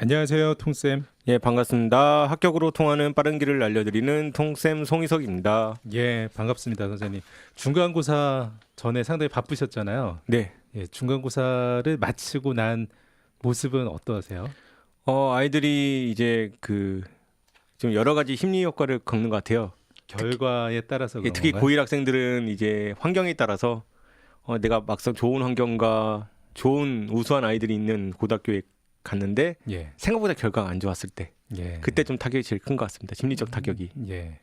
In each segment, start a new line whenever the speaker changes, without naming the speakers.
안녕하세요, 통쌤.
예, 반갑습니다. 합격으로 통하는 빠른 길을 알려드리는 통쌤 송희석입니다.
예, 반갑습니다, 선생님. 중간고사 전에 상당히 바쁘셨잖아요.
네.
예, 중간고사를 마치고 난 모습은 어떠세요?
아이들이 이제 좀 여러 가지 심리 효과를 겪는 것 같아요.
결과에 따라서
예,
그런
특히
건가요?
고1 학생들은 이제 환경에 따라서 내가 막상 좋은 환경과 좋은 우수한 아이들이 있는 고등학교에 갔는데
예,
생각보다 결과가 안 좋았을 때
예.
그때 좀 타격이 제일 큰 것 같습니다. 심리적 타격이.
예.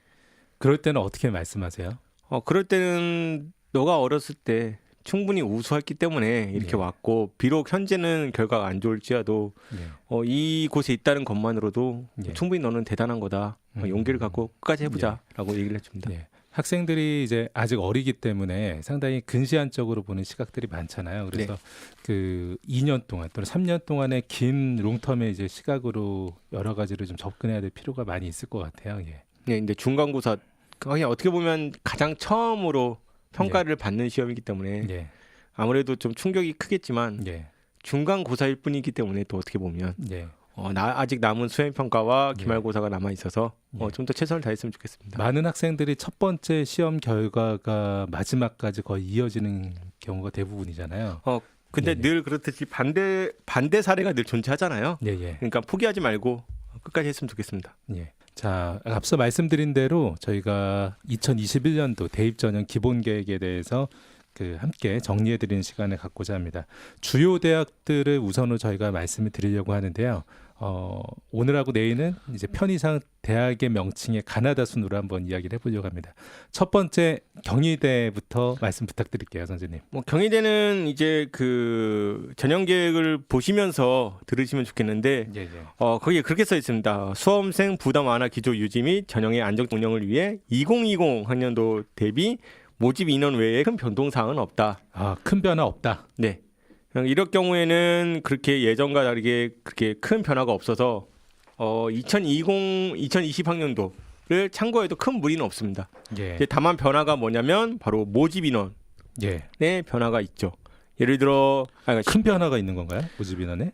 그럴 때는 어떻게 말씀하세요?
그럴 때는 너가 어렸을 때 충분히 우수했기 때문에 이렇게
예.
왔고 비록 현재는 결과가 안 좋을지라도
예.
이곳에 있다는 것만으로도
예.
충분히 너는 대단한 거다. 용기를 갖고 끝까지 해보자라고 얘기를 해줍니다.
예. 학생들이 이제 아직 어리기 때문에 상당히 근시안적으로 보는 시각들이 많잖아요. 그래서 그 2년 동안 또는 3년 동안의 긴 롱텀의 이제 시각으로 여러 가지를 좀 접근해야 될 필요가 많이 있을 것 같아요. 예.
네, 근데 중간고사 그냥 어떻게 보면 가장 처음으로 평가를 받는 시험이기 때문에
예.
아무래도 좀 충격이 크겠지만
예.
중간고사일 뿐이기 때문에 또 어떻게 보면
예.
아직 남은 수행평가와
예.
기말고사가 남아 있어서
예.
좀 더 최선을 다했으면 좋겠습니다.
많은 학생들이 첫 번째 시험 결과가 마지막까지 거의 이어지는 경우가 대부분이잖아요.
근데
예.
늘 그렇듯이 반대 사례가 늘 존재하잖아요.
예, 예.
그러니까 포기하지 말고 끝까지 했으면 좋겠습니다.
예. 자, 앞서 말씀드린 대로 저희가 2021년도 대입 전형 기본 계획에 대해서 함께 정리해 드리는 시간을 갖고자 합니다. 주요 대학들을 우선으로 저희가 말씀을 드리려고 하는데요. 오늘하고 내일은 이제 편의상 대학의 명칭의 가나다 순으로 한번 이야기를 해보려고 합니다. 첫 번째 경희대부터 말씀 부탁드릴게요, 선생님.
경희대는 이제 전형 계획을 보시면서 들으시면 좋겠는데
예, 예.
거기에 그렇게 써 있습니다. 수험생 부담 완화 기조 유지 및 전형의 안정 운영을 위해 2020 학년도 대비 모집 인원 외에 큰 변동 사항은 없다.
큰 변화 없다.
네. 이럴 경우에는 그렇게 예전과 다르게 그렇게 큰 변화가 없어서 2020 학년도를 참고해도 큰 무리는 없습니다.
예.
이제 다만 변화가 뭐냐면 바로 모집 인원의
예.
변화가 있죠. 예를 들어
큰 변화가 있는 건가요? 모집 인원에?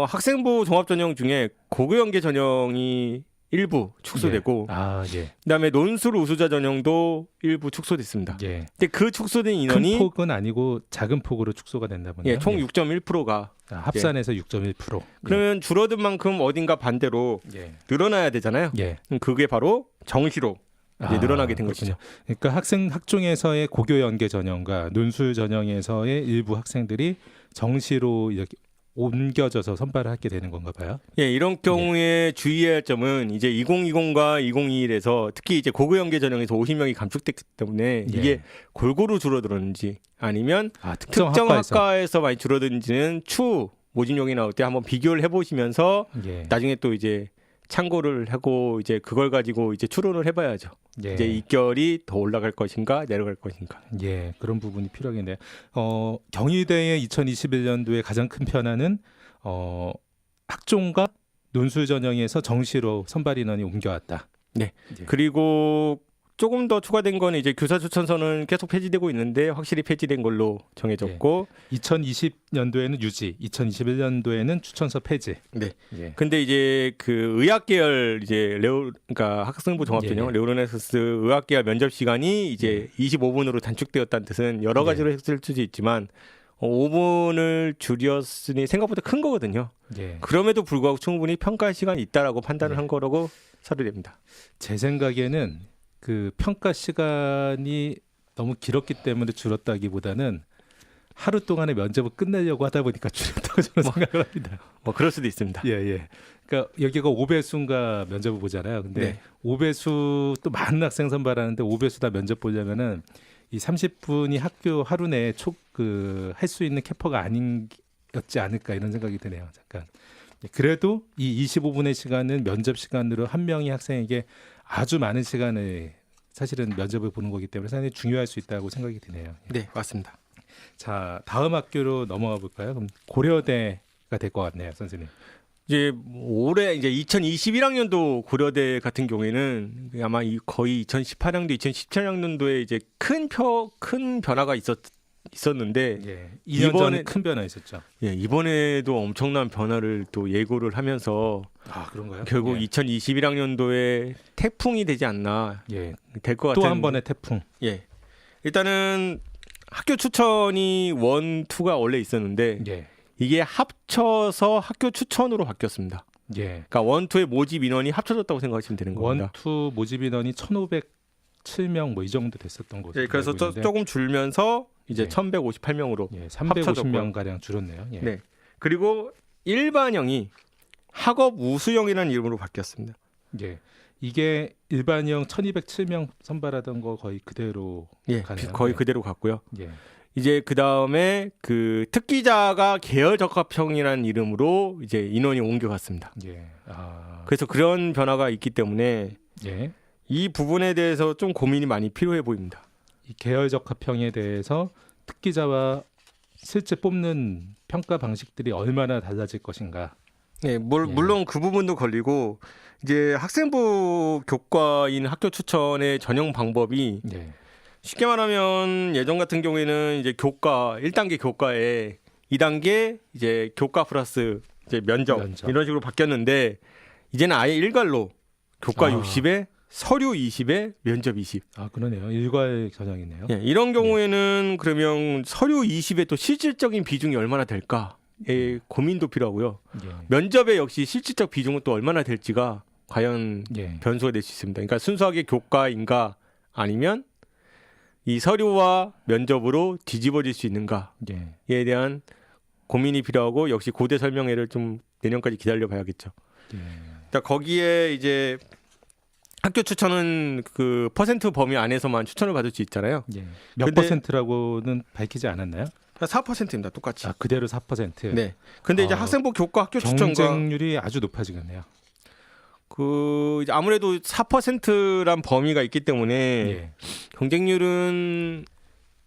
학생부 종합전형 중에 고교연계 전형이 일부 축소되고
예.
그다음에 논술 우수자 전형도 일부 축소됐습니다.
예.
근데 그 축소된 인원이
큰 폭은 아니고 작은 폭으로 축소가 된다 보네요.
예, 총 6.1%가
합산해서 6.1%.
그러면 줄어든 만큼 어딘가 반대로
예.
늘어나야 되잖아요.
예.
그게 바로 정시로 이제 늘어나게 된
그렇군요.
것이죠.
그러니까 학종에서의 고교 연계 전형과 논술 전형에서의 일부 학생들이 정시로 이렇게 옮겨져서 선발을 하게 되는 건가 봐요.
예, 이런 경우에 주의해야 할 점은 이제 2020과 2021에서 특히 이제 고교 연계 전형에서 50명이 감축됐기 때문에 이게 골고루 줄어들었는지 아니면 특정 학과에서 많이 줄어든지는 추후 모집용이 나올 때 한번 비교를 해보시면서 나중에 또 이제 참고를 하고 이제 그걸 가지고 이제 추론을 해봐야죠. 이제 입결이 더 올라갈 것인가 내려갈 것인가.
예, 그런 부분이 필요하겠네요. 경희대의 2021년도의 가장 큰 변화는 학종과 논술 전형에서 정시로 선발 인원이 옮겨왔다.
네. 그리고 조금 더 추가된 건 이제 교사 추천서는 계속 폐지되고 있는데 확실히 폐지된 걸로 정해졌고
2020년도에는 유지, 2021년도에는 추천서 폐지.
네. 근데 이제 의학 계열 이제 그러니까 학생부 종합 전형 레오르네스스 의학 계열 면접 시간이 이제 25분으로 단축되었다는 뜻은 여러 가지로 했을 수도 있지만 5분을 줄였으니 생각보다 큰 거거든요. 그럼에도 불구하고 충분히 평가 시간이 있다라고 판단을 한 거라고 사료됩니다.
제 생각에는 평가 시간이 너무 길었기 때문에 줄었다기보다는 하루 동안의 면접을 끝내려고 하다 보니까 줄였다고 저는 생각을 합니다.
그럴 수도 있습니다.
예. 그러니까 여기가 5배수인가 면접을 보잖아요. 근데 5배수 또 많은 학생 선발하는데 5배수 다 면접 보려면은 이 30분이 학교 하루 내에 할 수 있는 캐퍼가 아니었지 않을까 이런 생각이 드네요. 잠깐. 그래도 이 25분의 시간은 면접 시간으로 한 명의 학생에게 아주 많은 시간을 사실은 면접을 보는 거기 때문에 상당히 중요할 수 있다고 생각이 드네요.
네, 맞습니다.
자, 다음 학교로 넘어가 볼까요? 그럼 고려대가 될 것 같네요, 선생님.
이제 올해 이제 2021학년도 고려대 같은 경우에는 아마 거의 2018학년도, 2017학년도에 이제 큰 변화가 있었 있었는데
예. 2년 전에 큰 변화 있었죠.
예, 이번에도 엄청난 변화를 또 예고를 하면서
아, 그런가요?
결국
예.
2021학년도에 태풍이 되지 않나
예.
될 것 같은.
또 한 번의 태풍.
예. 일단은 학교 추천이 1, 2가 원래 있었는데
예.
이게 합쳐서 학교 추천으로 바뀌었습니다.
예.
그러니까 1, 2의 모집 인원이 합쳐졌다고 생각하시면 되는 겁니다.
1, 2 모집 인원이 1,507명 뭐 이 정도 됐었던 거죠.
예, 그래서 조금 줄면서 이제
예.
1,158명으로
예, 350명 가량 줄었네요. 예.
네. 그리고 일반형이 학업 우수형이라는 이름으로 바뀌었습니다.
예. 이게 일반형 1,207명 선발하던 거 거의 그대로
예,
가네요.
거의
예.
그대로 갔고요.
예.
이제 그 다음에 그 특기자가 계열 적합형이라는 이름으로 이제 인원이 옮겨갔습니다.
예. 아.
그래서 그런 변화가 있기 때문에
예.
이 부분에 대해서 좀 고민이 많이 필요해 보입니다.
이 계열적 합평에 대해서 특기자와 실제 뽑는 평가 방식들이 얼마나 달라질 것인가.
네, 물론 그 부분도 걸리고 이제 학생부 교과인 학교 추천의 전형 방법이
예.
쉽게 말하면 예전 같은 경우에는 이제 교과 1단계 교과에 2단계 이제 교과 플러스 이제 면접. 이런 식으로 바뀌었는데 이제는 아예 일괄로 교과 60에 서류 20에 면접 20.
아, 그러네요. 일괄 전형이네요.
예, 이런 경우에는 그러면 서류 20에 또 실질적인 비중이 얼마나 될까에 고민도 필요하고요.
예.
면접에 역시 실질적 비중은 또 얼마나 될지가 과연
예.
변수가 될 수 있습니다. 그러니까 순수하게 교과인가 아니면 이 서류와 면접으로 뒤집어질 수 있는가에
예.
대한 고민이 필요하고 역시 고대 설명회를 좀 내년까지 기다려 봐야겠죠.
예.
그러니까 거기에 이제 학교 추천은 그 퍼센트 범위 안에서만 추천을 받을 수 있잖아요.
예. 몇
근데-
퍼센트라고는 밝히지 않았나요?
4%입니다. 똑같이.
아, 그대로 4%.
네. 근데 이제
아,
학생부 교과 학교 추천과
경쟁률이 아주 높아지겠네요.
그 이제 아무래도 4%란 범위가 있기 때문에
예.
경쟁률은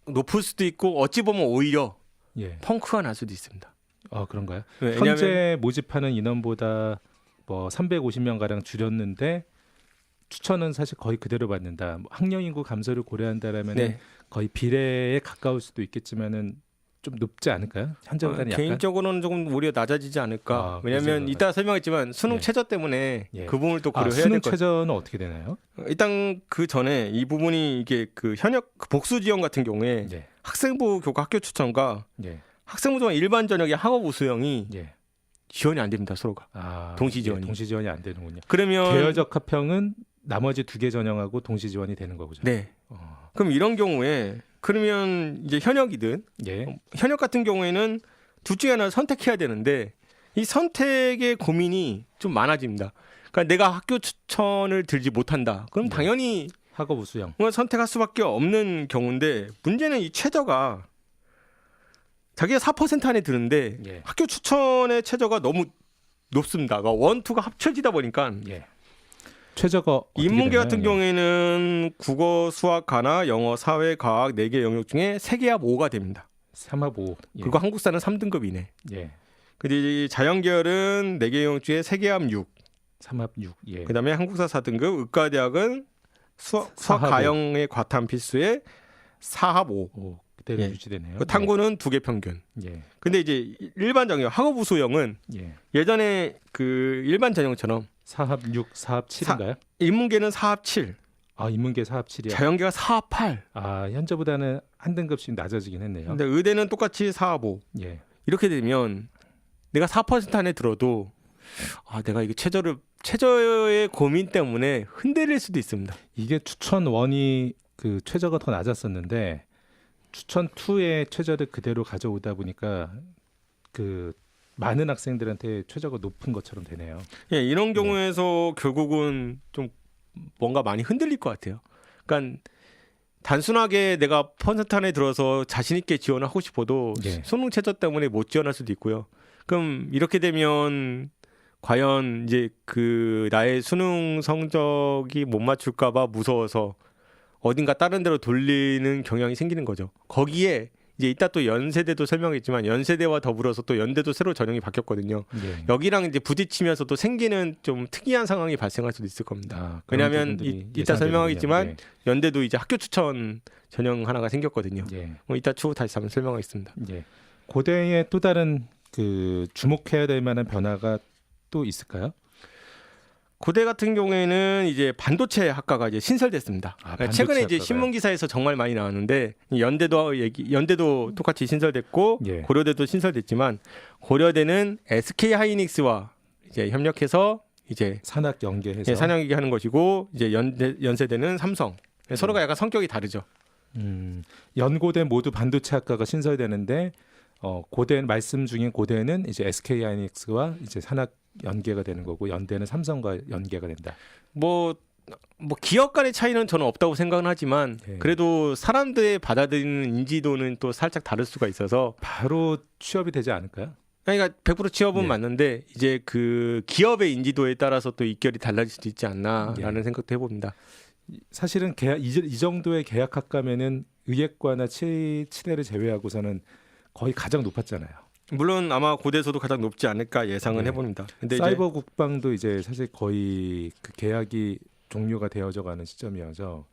높을 수도 있고 어찌 보면 오히려
예.
펑크가 날 수도 있습니다.
아, 그런가요?
왜냐하면
현재 모집하는 인원보다 뭐 350명 가량 줄였는데 추천은 사실 거의 그대로 받는다. 뭐 학령 인구 감소를 고려한다라면
네.
거의 비례에 가까울 수도 있겠지만은 좀 높지 않을까요? 현재보다는 약간.
개인적으로는 조금 오히려 낮아지지 않을까.
아,
왜냐하면
그래서-
이따 설명했지만 수능
예.
최저 때문에
예.
그 부분을 또
아,
고려해야
수능
될 것 같아요.
최저는 어떻게 되나요?
일단 그 전에 이 부분이 이게 그 현역 그 복수 지원 같은 경우에
예.
학생부 교과 학교 추천과
예.
학생부 지원 일반 전형의 학업 우수형이
예.
지원이 안 됩니다. 서로가.
아,
동시 지원이.
예, 동시 지원이 안 되는군요.
그러면
계열적 합평은 나머지 2개 전형하고 동시 지원이 되는 거죠.
네.
어,
그럼 이런 경우에 그러면 이제 현역이든
예.
현역 같은 경우에는 둘 중에 하나를 선택해야 되는데 이 선택의 고민이 좀 많아집니다. 그러니까 내가 학교 추천을 들지 못한다. 그럼
네.
당연히
학업 우수형.
그걸 선택할 수밖에 없는 경우인데 문제는 이 최저가 자기가 4% 안에 드는데
예.
학교 추천의 최저가 너무 높습니다. 그러니까 1, 2가 합쳐지다 보니까
예. 최저가 어떻게
인문계
되나요?
같은
예.
경우에는 국어, 수학, 하나, 영어, 사회, 과학 4개 영역 중에 3개 합 5가 됩니다.
3합 5. 예.
그리고 한국사는 3등급 이내.
예.
근데 이 자연계열은 4개 영역 중에 3개 합 6.
3합 6. 예.
그다음에 한국사 4등급, 의과대학은 수학
사합 오.
가형의 과탐 필수에 4합 5.
오, 그대로
예.
유지되네요.
그 탐구는 2개 평균.
예.
근데 이제 일반 전형 학업 우수형은
예.
예전에 그 일반 전형처럼
4합 6, 4합 7인가요?
인문계는 4합 7,
아, 인문계 4합 7이야.
자연계가 4합 8.
아, 현재보다는 한 등급씩 낮아지긴 했네요.
근데 의대는 똑같이 4합 5.
예.
이렇게 되면 내가 4% 안에 들어도 아, 내가 이게 최저의 고민 때문에 흔들릴 수도 있습니다.
이게 추천 1이 그 최저가 더 낮았었는데 추천 2의 최저를 그대로 가져오다 보니까 그 많은 학생들한테 최저가 높은 것처럼 되네요.
예, 이런 경우에서 결국은 좀 뭔가 많이 흔들릴 것 같아요. 그러니까 단순하게 내가 퍼센트 안에 들어서 자신 있게 지원을 하고 싶어도
예.
수능 최저 때문에 못 지원할 수도 있고요. 그럼 이렇게 되면 과연 이제 그 나의 수능 성적이 못 맞출까 봐 무서워서 어딘가 다른 데로 돌리는 경향이 생기는 거죠. 거기에 이제 이따 또 연세대도 설명했지만 연세대와 더불어서 또 연대도 새로 전형이 바뀌었거든요.
예.
여기랑 이제 부딪히면서 또 생기는 좀 특이한 상황이 발생할 수도 있을 겁니다.
그런
왜냐하면
부분들이
이따 설명하겠지만
예상되는군요.
연대도 이제 학교 추천 전형 하나가 생겼거든요.
예.
이따 추후 다시 한번 설명하겠습니다.
예. 고대의 또 다른 그 주목해야 될 만한 변화가 또 있을까요?
고대 같은 경우에는 이제 반도체 학과가 이제 신설됐습니다.
반도체
최근에 이제
학과가요?
신문 기사에서 정말 많이 나왔는데 연대도 똑같이 신설됐고
예.
고려대도 신설됐지만 고려대는 SK 하이닉스와 이제 협력해서 이제
산학 연계해서
산학이 하는 것이고 이제 연세대는 삼성. 서로가 약간 성격이 다르죠.
연고대 모두 반도체 학과가 신설되는데 고대 말씀 중인 고대는 이제 SK 하이닉스와 이제 산학 연계가 되는 거고 연대는 삼성과 연계가 된다.
뭐 기업 간의 차이는 저는 없다고 생각은 하지만
예.
그래도 사람들의 받아들이는 인지도는 또 살짝 다를 수가 있어서
바로 취업이 되지 않을까요?
그러니까 100% 취업은
예.
맞는데 이제 그 기업의 인지도에 따라서 또 입결이 달라질 수도 있지 않나라는
예.
생각도 해봅니다.
사실은 이 정도의 계약 학과면은 의예과나 치대를 제외하고서는 거의 가장 높았잖아요.
물론 아마 고대에서도 가장 높지 않을까 예상은
네.
해봅니다. 근데
사이버 국방도 이제 사실 거의 그 계약이 종료가 되어져 가는 시점이어서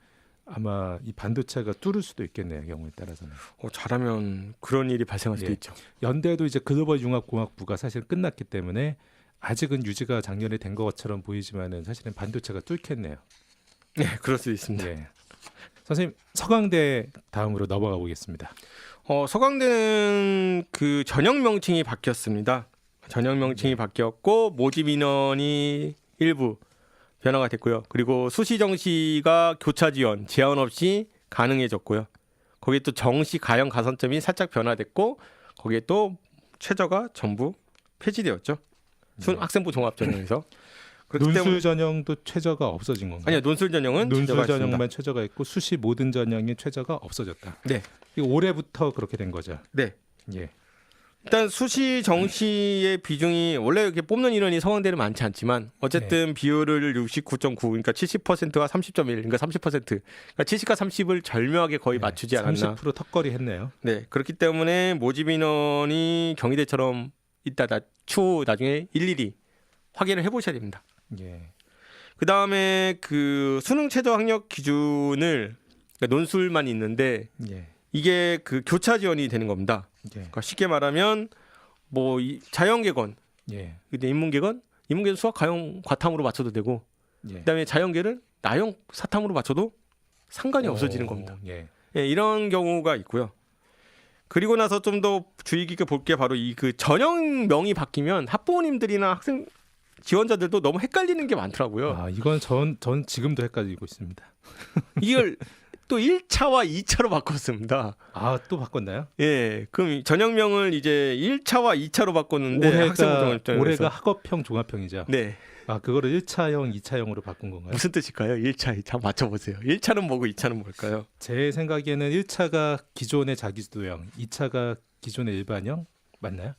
아마 이 반도체가 뚫을 수도 있겠네요. 경우에 따라서는.
잘하면 그런 일이 발생할 수도
예.
있죠.
연대도 이제 글로벌 융합공학부가 사실 끝났기 때문에 아직은 유지가 작년에 된 것처럼 보이지만은 사실은 반도체가 뚫겠네요.
네, 그럴 수도 있습니다.
예. 선생님 서강대 다음으로 넘어가 보겠습니다.
서강대는 그 전형 명칭이 바뀌었습니다. 전형 명칭이 바뀌었고 모집 인원이 일부 변화가 됐고요. 그리고 수시 정시가 교차 지원 제한 없이 가능해졌고요. 거기에 또 정시 가형 가산점이 살짝 변화됐고 거기에 또 최저가 전부 폐지되었죠. 학생부 종합 전형에서.
논술 전형도 최저가 없어진 건가요?
아니요, 논술 전형은
논술
최저가
전형만
있습니다.
최저가 있고 수시 모든 전형이 최저가 없어졌다.
네,
이거 올해부터 그렇게 된 거죠.
네.
예.
일단 수시 정시의 비중이 원래 이렇게 뽑는 인원이 서강대는 많지 않지만 어쨌든 비율을 69.9 그러니까 70%와 30.1 그러니까 30% 그러니까 70과 30을 절묘하게 거의 맞추지 않았나.
30% 턱걸이 했네요.
네, 그렇기 때문에 모집 인원이 경희대처럼 이따 추후 나중에 일일이 확인을 해보셔야 됩니다.
예.
그 다음에 그 수능 최저 학력 기준을 그러니까 논술만 있는데
예.
이게 그 교차 지원이 되는 겁니다.
예.
그러니까 쉽게 말하면 뭐 자연계건,
예.
근데 인문계건 수학 가형 과탐으로 맞춰도 되고,
예.
그다음에 자연계를 나형 사탐으로 맞춰도 상관이 없어지는 겁니다.
예.
예, 이런 경우가 있고요. 그리고 나서 좀 더 주의 깊게 볼 게 바로 이 그 전형명이 바뀌면 학부모님들이나 학생 지원자들도 너무 헷갈리는 게 많더라고요.
아, 이건 전 지금도 헷갈리고 있습니다.
이걸 또 1차와 2차로 바꿨습니다.
아, 또 바꿨나요?
예, 그럼 전형명을 이제 1차와 2차로 바꿨는데
올해가 학업형 종합형이죠.
네.
아, 그거를 1차형, 2차형으로 바꾼 건가요?
무슨 뜻일까요? 1차, 2차 맞춰보세요. 1차는 뭐고 2차는 뭘까요?
제 생각에는 1차가 기존의 자기주도형, 2차가 기존의 일반형 맞나요?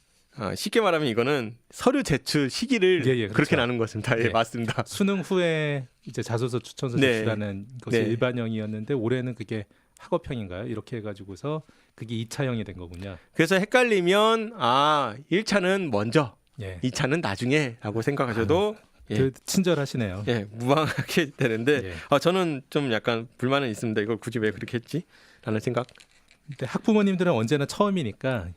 쉽게 말하면 이거는 서류 제출 시기를
그렇죠.
그렇게 나눈 것입니다. 예,
예.
맞습니다.
수능 후에 이제 자소서 추천서
네.
제출하는 것이
네.
일반형이었는데 올해는 그게 학업형인가요? 이렇게 해가지고서 그게 2차형이 된 거군요.
그래서 헷갈리면 1차는 먼저,
예.
2차는 나중에라고 생각하셔도
그 친절하시네요.
예, 무방하게 되는데
예.
저는 좀 약간 불만은 있습니다. 이걸 굳이 왜 그렇게 했지? 라는 생각.
근데 학부모님들은 언제나 처음이니까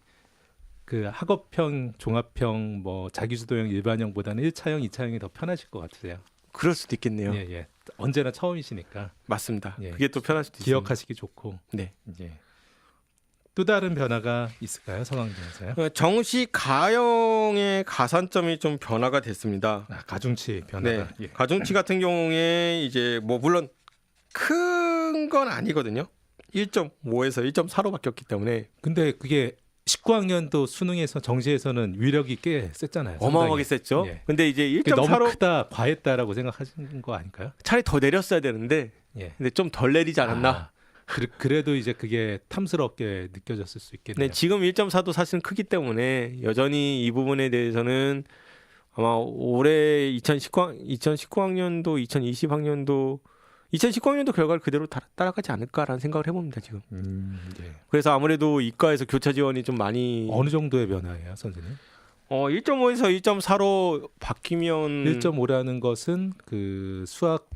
그 학업형, 종합형, 뭐 자기주도형, 일반형보다는 1차형, 2차형이 더 편하실 것 같으세요.
그럴 수도 있겠네요.
예, 예. 언제나 처음이시니까
맞습니다.
예.
그게 또 편할 수도 있습니다.
기억하시기 좋고.
네.
예. 또 다른 변화가 있을까요, 서강대에서요?
정시 가형의 가산점이 좀 변화가 됐습니다.
가중치 변화가.
네.
예.
가중치 같은 경우에 이제 뭐 물론 큰 건 아니거든요. 1.5에서 1.4로 바뀌었기 때문에
근데 그게 19학년도 수능에서 정시에서는 위력이 꽤 셌잖아요.
어마어마하게
상당히.
셌죠.
예.
근데 이제
너무
1.4로
크다, 과했다라고 생각하시는 거 아닐까요?
차라리 더 내렸어야 되는데
예.
근데 좀 덜 내리지 않았나.
아, 그래도 이제 그게 탐스럽게 느껴졌을 수 있겠네요.
네, 지금 1.4도 사실은 크기 때문에 여전히 이 부분에 대해서는 아마 올해 2019학년도, 2020학년도 2019학년도 결과를 그대로 따라가지 않을까라는 생각을 해봅니다 지금.
예.
그래서 아무래도 이과에서 교차 지원이 좀 많이
어느 정도의 변화예요, 선생님?
1.5에서 2.4로 바뀌면
1.5라는 것은 그 수학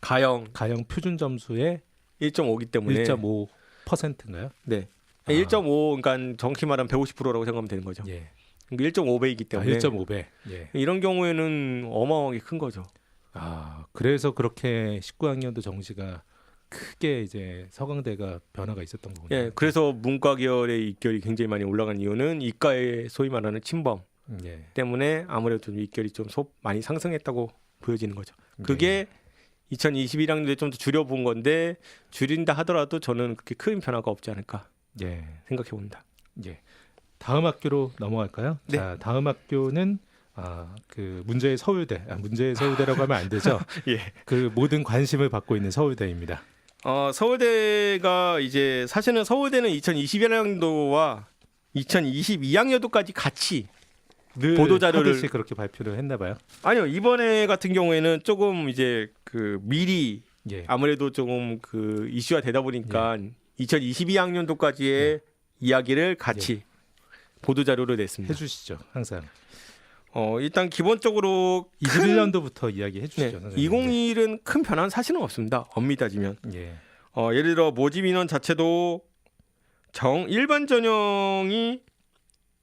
가형
가형 표준 점수의
1.5기 때문에
1.5%인가요?
네.
아.
1.5 그러니까 정확히 말하면 150%라고 생각하면 되는 거죠.
예.
그러니까 1.5배이기 때문에
1.5배. 예.
이런 경우에는 어마어마하게 큰 거죠.
아, 그래서 그렇게 19학년도 정시가 크게 이제 서강대가 변화가 있었던 거군요.
예, 그래서 문과 계열의 입결이 굉장히 많이 올라간 이유는 이과의 소위 말하는 친범
예.
때문에 아무래도 좀 입결이 좀 많이 상승했다고 보여지는 거죠. 그게 2021학년도에 좀 더 줄여본 건데 줄인다 하더라도 저는 그렇게 큰 변화가 없지 않을까
예.
생각해 봅니다.
예. 다음 학교로 넘어갈까요?
네.
자, 다음 학교는 그 문제의 서울대. 문제의 서울대라고 하면 안 되죠.
예.
그 모든 관심을 받고 있는 서울대입니다.
서울대가 이제 사실은 서울대는 2021학년도와 2022학년도까지 같이
늘
보도 자료를
하듯이 그렇게 발표를 했나 봐요.
아니요, 이번에 같은 경우에는 조금 이제 그 미리
예.
아무래도 조금 그 이슈가 되다 보니까 2022학년도까지의 이야기를 같이 보도 자료를 냈습니다.
해주시죠, 항상.
일단 기본적으로
21년도부터 이야기해 주시죠. 선생님.
2021은 큰 변화는 사실은 없습니다. 엄밀히 따지면.
예.
예를 들어 모집 인원 자체도 일반 전형이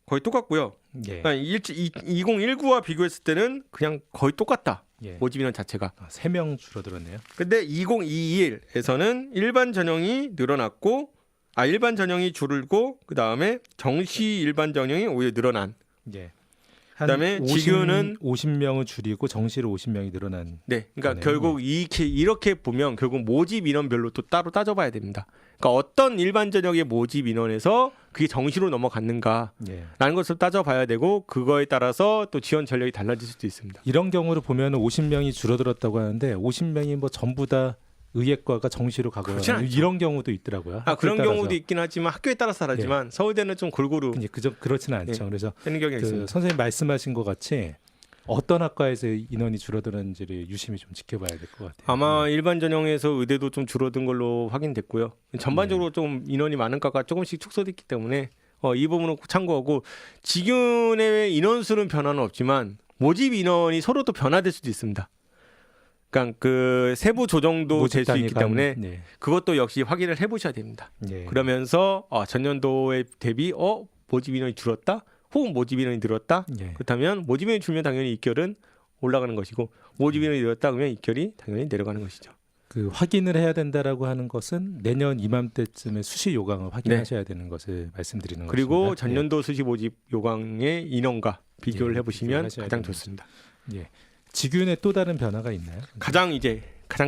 거의 똑같고요.
예.
그러니까 2019와 비교했을 때는 그냥 거의 똑같다.
예.
모집 인원 자체가.
3명 줄어들었네요.
근데 2021에서는 일반 전형이 늘어났고 일반 전형이 줄고 그다음에 정시 일반 전형이 오히려 늘어난.
예.
그다음에 지규는
50명을 줄이고 정시로 50명이 늘어난.
네. 그러니까
그러네요.
결국 이렇게 보면 결국 모집 인원별로 또 따로 따져봐야 됩니다. 그러니까 어떤 일반 전형의 모집 인원에서 그게 정시로 넘어갔는가라는
예.
것을 따져봐야 되고 그거에 따라서 또 지원 전력이 달라질 수도 있습니다.
이런 경우를 보면 50명이 줄어들었다고 하는데 50명이 뭐 전부 다 의예과가 정시로 가거나
그렇진 않죠.
이런 경우도 있더라고요.
그런
학교에
경우도
따라서.
있긴 하지만 학교에 따라서 다르지만 서울대는 좀 골고루
이제 그렇지는 않죠. 그래서
되는 경우가
그
있습니다.
선생님 말씀하신 것 같이 어떤 학과에서 인원이 줄어드는지를 유심히 좀 지켜봐야 될 것 같아요.
아마 일반 전형에서 의대도 좀 줄어든 걸로 확인됐고요. 전반적으로 좀 인원이 많은 과가 조금씩 축소됐기 때문에 이 부분은 꼭 참고하고 직윤의 인원수는 변화는 없지만 모집 인원이 서로 또 변화될 수도 있습니다. 그러니까 그 세부 조정도 될 수 있기 때문에
네.
그것도 역시 확인을 해보셔야 됩니다.
예.
그러면서 전년도에 대비 모집 인원이 줄었다, 혹은 모집 인원이 늘었다.
예.
그렇다면 모집 인원이 줄면 당연히 입결은 올라가는 것이고 모집 인원이 늘었다 그러면 입결이 당연히 내려가는 것이죠.
그 확인을 해야 된다라고 하는 것은 내년 이맘때쯤에 수시 요강을 확인하셔야 되는 것을 말씀드리는 것입니다.
그리고 전년도 수시 모집 요강의 인원과 비교를
예,
해보시면
비교를
가장
하셔야
좋습니다.
예. 직윤에 또 다른 변화가 있나요?
가장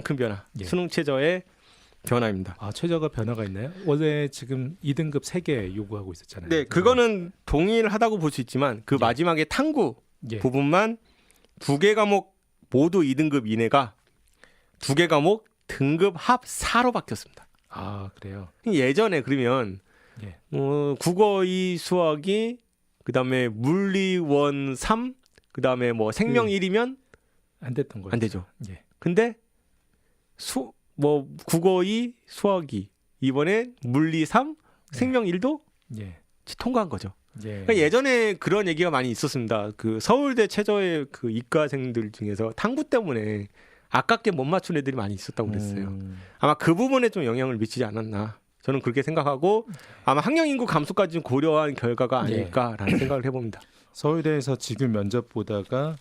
큰 변화,
예.
수능 최저의 변화입니다.
최저가 변화가 있나요? 원래 지금 2등급 3개 요구하고 있었잖아요.
네, 그거는 동일하다고 볼 수 있지만 그
예.
마지막에 탐구
예.
부분만 2개 과목 모두 2등급 이내가 2개 과목 등급 합 4로 바뀌었습니다.
그래요.
예전에 그러면
예.
국어 2 수학 2 그다음에 물리 1 3 그다음에 뭐 생명 1이면
안 됐던 거예요.
안 되죠.
예.
근데 국어 2 수학 2 이번에 물리 3 생명 1도
예.
통과한 거죠.
예.
그러니까 예전에 그런 얘기가 많이 있었습니다. 그 서울대 최저의 그 이과생들 중에서 탐구 때문에 아깝게 못 맞춘 애들이 많이 있었다고 그랬어요. 아마 그 부분에 좀 영향을 미치지 않았나. 저는 그렇게 생각하고 아마 학령 인구 감소까지 좀 고려한 결과가 아닐까라는 생각을 해봅니다.
서울대에서 직윤 면접 보다가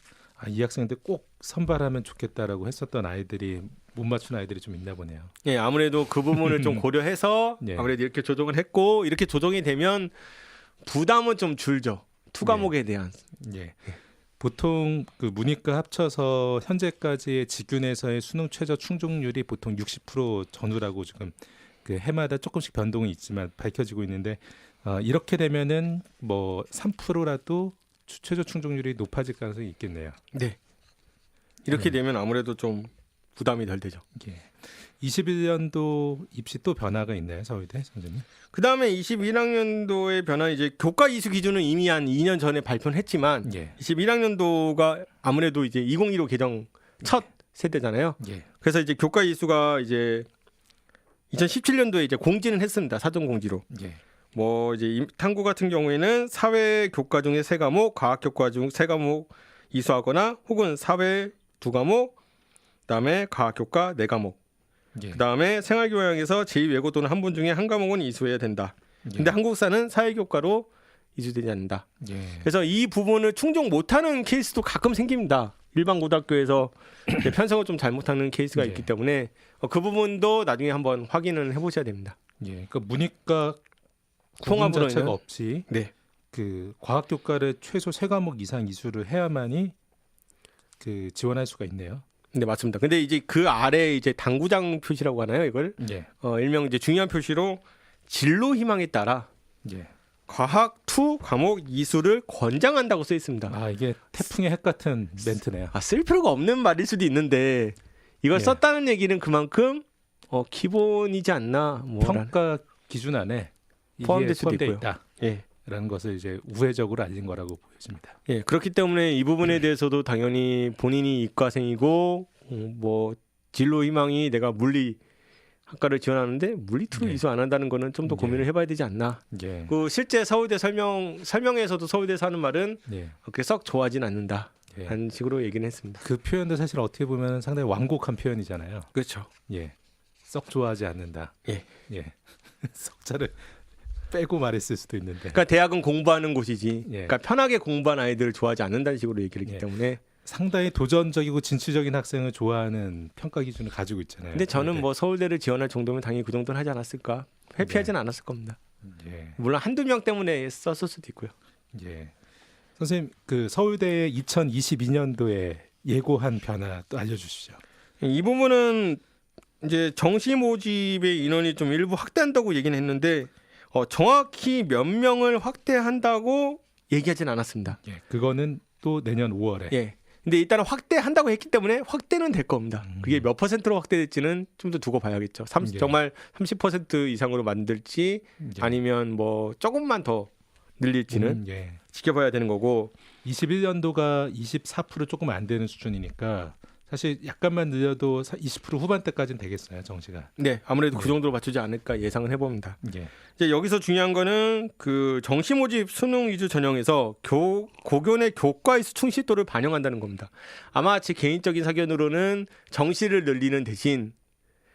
이 학생들 꼭 선발하면 좋겠다라고 했었던 아이들이 못 맞춘 아이들이 좀 있나 보네요.
예, 아무래도 그 부분을 좀 고려해서
예.
아무래도 이렇게 조정을 했고 이렇게 조정이 되면 부담은 좀 줄죠. 투 과목에 대한.
예. 보통 그 문이과 합쳐서 현재까지의 직윤에서의 수능 최저 충족률이 보통 60% 전후라고 지금 그 해마다 조금씩 변동이 있지만 밝혀지고 있는데 이렇게 되면은 뭐 3%라도 최저 충족률이 높아질 가능성이 있겠네요.
네. 이렇게 되면 아무래도 좀 부담이 덜 되죠.
예. 21년도 입시 또 변화가 있나요, 서울대 선생님?
그다음에 21학년도의 변화 이제 교과 이수 기준은 이미 한 2년 전에 발표는 했지만
예.
21학년도가 아무래도 이제 2015 개정 첫 세대잖아요.
예.
그래서 이제 교과 이수가 이제 2017년도에 이제 공지는 했습니다. 사전 공지로.
예.
뭐 이제 탐구 같은 경우에는 사회 교과 중에 3과목, 과학 교과 중 3과목 이수하거나 혹은 사회 2과목, 그다음에 과학 교과 4과목.
예.
그다음에 생활교양에서 제2외고 또는 한 분 중에 한 과목은 이수해야 된다.
예.
근데 한국사는 사회교과로 이수되지 않는다.
예.
그래서 이 부분을 충족 못하는 케이스도 가끔 생깁니다. 일반 고등학교에서 이제 편성을 좀 잘못하는 케이스가
예.
있기 때문에 그 부분도 나중에 한번 확인을 해보셔야 됩니다.
예. 그러니까 문이과
통합으로
구분 자체가
있는?
없이
네.
그 과학 교과를 최소 3과목 이상 이수를 해야만이 그 지원할 수가 있네요.
네, 맞습니다. 근데 이제 그 아래 이제 당구장 표시라고 하나요, 이걸?
예.
일명 이제 중요한 표시로 진로 희망에 따라
예.
과학 2 과목 이수를 권장한다고 써 있습니다.
아, 이게 태풍의 핵 같은 멘트네요.
쓸 필요가 없는 말일 수도 있는데 이걸
예.
썼다는 얘기는 그만큼 기본이지 않나
평가 기준 안에 이게
포함될 수도
포함되어
있고요.
있다.
예.
라는 것을 이제 우회적으로 알린 거라고 보여집니다.
예, 그렇기 때문에 이 부분에 대해서도 당연히 본인이 이과생이고 뭐 진로 희망이 내가 물리 학과를 지원하는데 물리 2로
예.
이수 안 한다는 거는 좀 더 고민을 해봐야 되지 않나.
예.
그 실제 서울대 설명에서도 서울대에서 하는 말은
예.
그렇게 썩 좋아하진 않는다.
예.
하는 식으로 얘기는 했습니다.
그 표현도 사실 어떻게 보면 상당히 완곡한 표현이잖아요.
그렇죠.
예. 썩 좋아하지 않는다.
예.
예. 썩자를 빼고 말했을 수도 있는데.
그러니까 대학은 공부하는 곳이지.
예.
그러니까 편하게 공부하는 아이들을 좋아하지 않는다는 식으로 얘기를 했기
예.
때문에.
상당히 도전적이고 진취적인 학생을 좋아하는 평가 기준을 가지고 있잖아요.
근데 저는
네.
뭐 서울대를 지원할 정도면 당연히 그 정도는 하지 않았을까. 회피하지는 않았을 겁니다.
예.
물론 한두 명 때문에 썼을 수도 있고요.
예. 선생님, 그 서울대 2022년도에 예고한 변화 또 알려주시죠.
이 부분은 이제 정시 모집의 인원이 좀 일부 확대한다고 얘기는 했는데 정확히 몇 명을 확대한다고 얘기하지는 않았습니다.
예. 그거는 또 내년 5월에.
예. 근데 일단은 확대한다고 했기 때문에 확대는 될 겁니다. 그게 몇 퍼센트로 확대될지는 좀 더 두고 봐야겠죠.
예.
정말 30% 이상으로 만들지
예.
아니면 뭐 조금만 더 늘릴지는
예.
지켜봐야 되는 거고.
21년도가 24% 조금 안 되는 수준이니까 사실 약간만 늘려도 20% 후반대까지는 되겠어요, 정시가.
네, 아무래도
예.
그 정도로 맞추지 않을까 예상을 해봅니다.
예.
이제 여기서 중요한 거는 그 정시 모집 수능 위주 전형에서 고교내 교과 이수 충실도를 반영한다는 겁니다. 아마 제 개인적인 사견으로는 정시를 늘리는 대신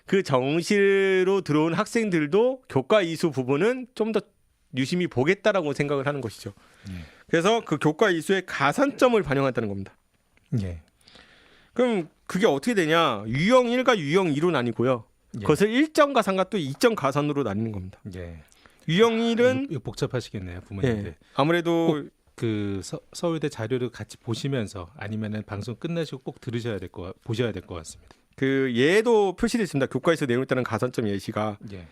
그 정시로 들어온 학생들도 교과 이수 부분은 좀 더 유심히 보겠다라고 생각을 하는 것이죠.
예.
그래서 그 교과 이수의 가산점을 반영한다는 겁니다.
예.
그럼 그게 어떻게 되냐? 유형 1과 유형 2로 나뉘고요.
예.
그것을 1점 가산과 또 2점 가산으로 나뉘는 겁니다.
예.
유형 1은
이거 복잡하시겠네요, 부모님들.
예, 아무래도
그 서울대 자료를 같이 보시면서 아니면은 방송 끝나시고 꼭 보셔야 될 것 같습니다.
그 예도 표시되어 있습니다. 교과에서 내용에 따른 가산점 예시가
예.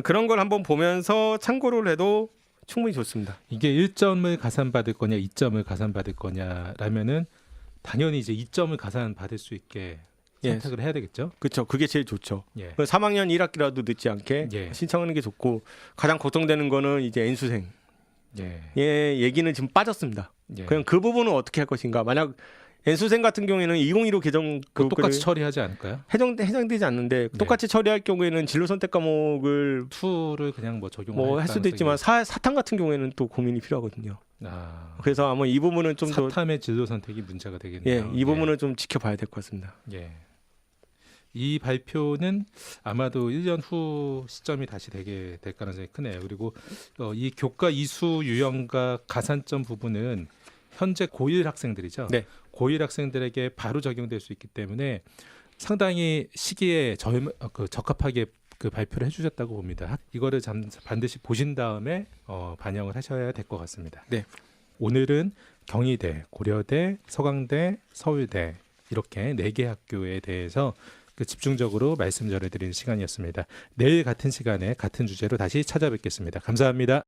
그런 걸 한번 보면서 참고를 해도 충분히 좋습니다.
이게 1점을 가산받을 거냐, 2점을 가산받을 거냐라면은 당연히 이제 2점을 가산받을 수 있게 선택을 해야 되겠죠.
그렇죠. 그게 제일 좋죠.
예.
3학년 1학기라도 늦지 않게
예.
신청하는 게 좋고 가장 걱정되는 거는 이제 N수생.
예.
예, 얘기는 지금 빠졌습니다.
예.
그냥 그 부분은 어떻게 할 것인가. 만약 N수생 같은 경우에는 2015 개정
그거 똑같이 처리하지 않을까요?
해당되지 않는데 똑같이 처리할 경우에는 진로 선택 과목을
2를 그냥 뭐 적용할
뭐 할 수도 있지만 사탐 같은 경우에는 또 고민이 필요하거든요.
아,
그래서 아마 이 부분은 좀 더
사탐의 진로 선택이 문제가 되겠네요.
예, 이 부분은 좀 지켜봐야 될 것 같습니다.
예. 이 발표는 아마도 1년 후 시점이 다시 되게 될 가능성이 크네요. 그리고 이 교과 이수 유형과 가산점 부분은 현재 고1 학생들이죠.
네.
고1 학생들에게 바로 적용될 수 있기 때문에 상당히 시기에 적합하게 그 발표를 해주셨다고 봅니다. 이거를 반드시 보신 다음에 반영을 하셔야 될 것 같습니다.
네.
오늘은 경희대, 고려대, 서강대, 서울대 이렇게 4개 학교에 대해서 집중적으로 말씀 전해드리는 시간이었습니다. 내일 같은 시간에 같은 주제로 다시 찾아뵙겠습니다. 감사합니다.